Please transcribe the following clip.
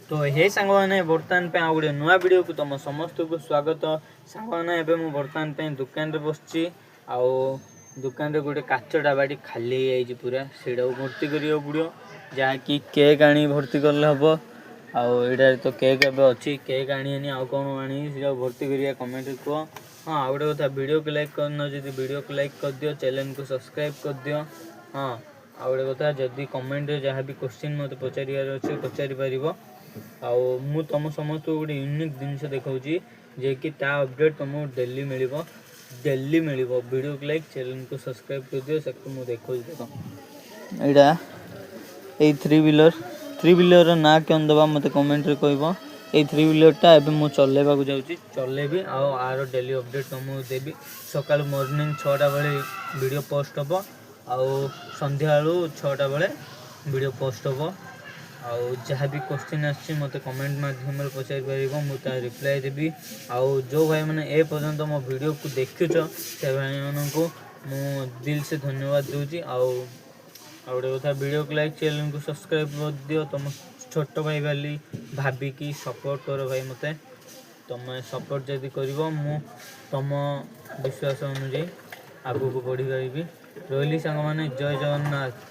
तो हे सांग मैंने बर्तमान पे आ गोटे नुआ वीडियो को तुम समस्त को स्वागत। सांग मैंने एवं मु बर्तमान पे दुकान रे बसची आउ दुकान रे गोटे काच डाबाटी खाली हो पूरा सेटा भर्ती करियो पड़ो जहाँकि केक आनी भर्ती कले हम आउ तो केक एवं अच्छी केक आनी आउ कौन आनी से भर्ती करिया कमेंट कह। हाँ आ गए कथा वीडियो को लाइक करना जब वीडियो को लाइक कर दियो चैनल को सब्सक्राइब कर दियो। हाँ आ गए कथा जदि कमेंट जहाँ भी क्वेश्चन मत पचार अच्छे पचारि पार आउ मु तुम समस्त गोटे यूनिक जिनस देखा जे कि ता अपडेट तुमको डेली मिल वीडियो को लाइक चैनल को सब्सक्राइब कर दियो से मुझे देखा देख यहाँ ये थ्री व्हीलर ना क्यों दबा मत कमेंट रे कहब। ये थ्री व्हीलरटा एवं मुझे चलैवा जाऊँगी चलेबी आर डेली अपडेट तुमको देवी सकाल मॉर्निंग 6टा बेले वीडियो पोस्ट हम आउ संध्या 6टा बेले वीडियो पोस्ट हम आउ जहाँ भी क्वेश्चन आसी मत कमेंट माध्यम पचारि पार मुझे रिप्लाई देवी। आउ जो भाई मैंने ए पर्यंत मो वीडियो को देखुच से भाई मानक मु दिल से धन्यवाद दूची। आउ गोटे कथा वीडियो को लाइक चैनल को सब्सक्राइब कर दियो तुम छोट भाई वाली भाविकी सपोर्ट कर भाई मते तुम सपोर्ट जदि कर तुम विश्वास अनुजाई आगू को बढ़ी पारि रही सांग मैंने जय जगन्नाथ।